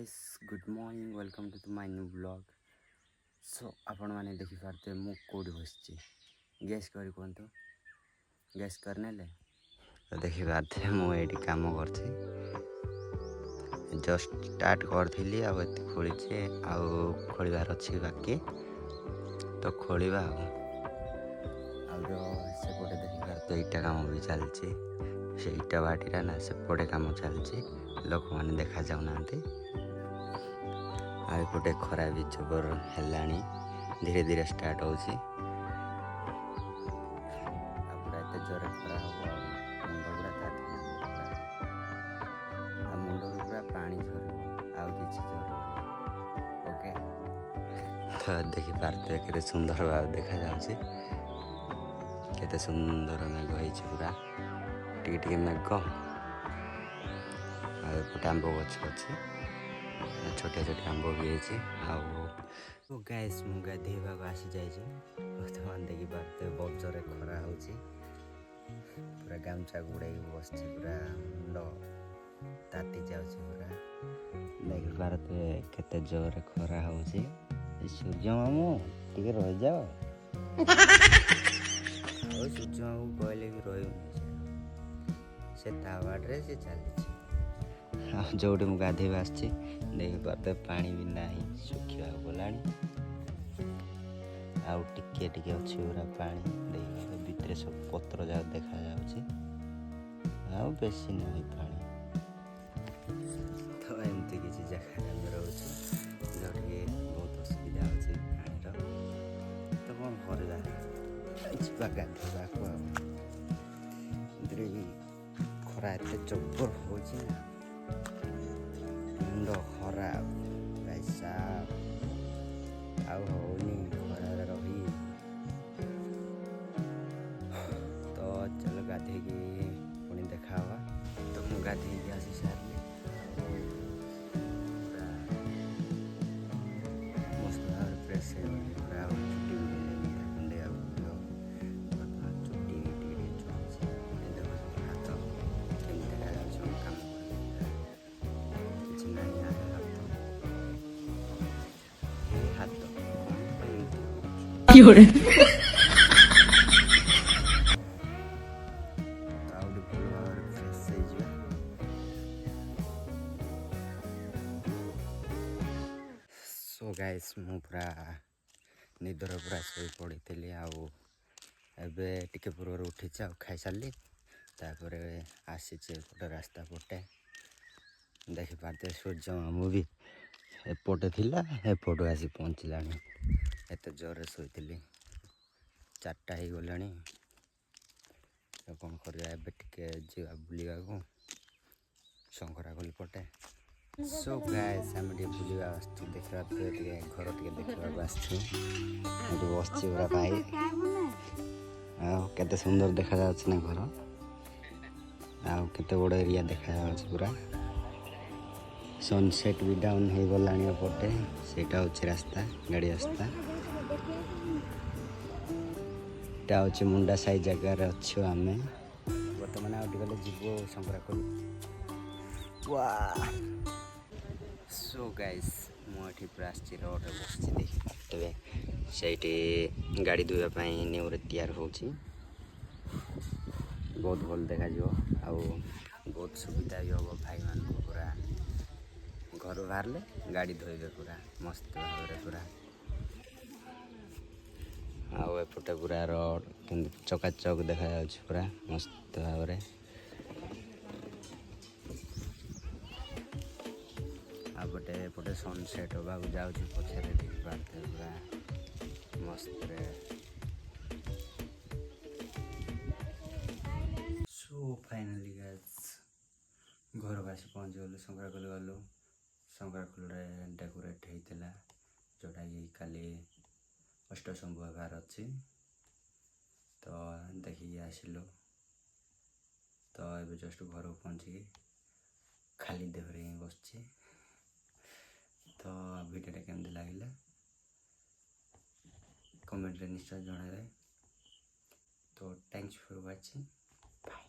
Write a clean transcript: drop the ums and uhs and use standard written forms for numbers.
Guys good morning welcome to my new blog. So आपण मैंने देखी पारते मु कोड बसची गैस करी कहतु गैस करने ले तो देखी पारते मु एटी काम करथि जस्ट स्टार्ट करथिली आ एति खोलिचे आ खोलिबार अछि बाकी तो खोलिबा आ जो सेपटे देखी पारते इटा काम भी चलची से इटा बाटीरा ना सेपटे काम चलची लोक मैंने देखा जाऊना आईपटे खरा भी जबर हेलानी धीरे धीरे स्टार्ट होची पूरा एते जोर खरा हो मुंड पूरा ताती आ मुंड पूरा पानी झर आ किछि झर ओके तो देखि पारते केते सुंदर भाव देखा जाउची केते सुंदर मेघ होईची पूरा टिके मेघ आ एपटे आंब गछ अछि छोटे छोटे आंब भी है आउ गैस मु गाधेवा आसी जाए बर्तमान देखी पारते बहुत जोर खरा हो पूरा गामछा गुड़ाई बस पूरा मुंड ताती जाऊँ पूरा देखी पारते केते जोर खरा हो सूर्य मामू टे रही जाओ सूर्य मामू कहले भी रही से बाटे से चली जोटे मु गाधेवा आसी देखी पारते पानी भी नहीं सुखा गला आउ टिके टिके अच्छी पूरा पानी देखिए भितर सब पत्र जा देखा जाऊँ बेसी नहीं पानी तो एमती किसी जगह रोचे जोटे बहुत असुविधा अच्छे पानीर तो कौन करवा गाधेवा खरा एत जबर हो मुंड खराब पैसा आनी खरार रही तो चलो गाधे पुणी देखा तो मुझे गाधे आसी सारे मस्त भाव फ्रेश पूरा चुटी कुंडे चुटी हाथ कमी देखा काम किसी ना सो गाइस मु पूरा निदर पूरा शोई पड़ी आबे टिके पूर्व उठी खाई सारी तापर आसी गोटे रास्ता पटे देखी पारते सूर्य मामू भी एपटे थिला एपटू आसी पहुँचला एत जोर शोली 4टा हो गला कौन कर जा बुलवा को शंकरा खोली पटे सो गाइस आम बुलवा आसु देखा घर टे देखा आसु बस पूरा भाई आते सुंदर देखा ना घर आते बड़ एरिया देखा पूरा सनसेट भी डाउन हो गला पटे सेटा हूँ रास्ता गाड़ी रास्ता हूँ मुंडा साई जगार अच्छु आम बर्तमान आगे गले जीव शंकरा सो गाइस मुझे पूरा आसी रोड बस देखी पारे से गाड़ी धोवाई न्यूरे तैयार हो बहुत भल देखा बहुत सुविधा भी हम भाई मान पूरा घर बाहर गाड़ी धोइबे पूरा मस्त भाव पूरा आउपटे पूरा रोड कि चकाचक देखा पूरा मस्त भाव आपटे एपटे सनसेट होगा जाऊँ पछे देख पारते पूरा मस्त सो फाइनाली गाइस घर बासी पहुँच गलु शंकराखोल गलु शंकराखोल डेकोरेट होता जोटा कि काली अष्टशंभु आगार अच्छी तो देखिए आसिलु तो ये जस्ट घर को पहुँचिकी खाली देहरे ही बस तो वीडियो केमती लगे कमेंट निश्चय जन तो थैंक्स फॉर वाचिंग बाय।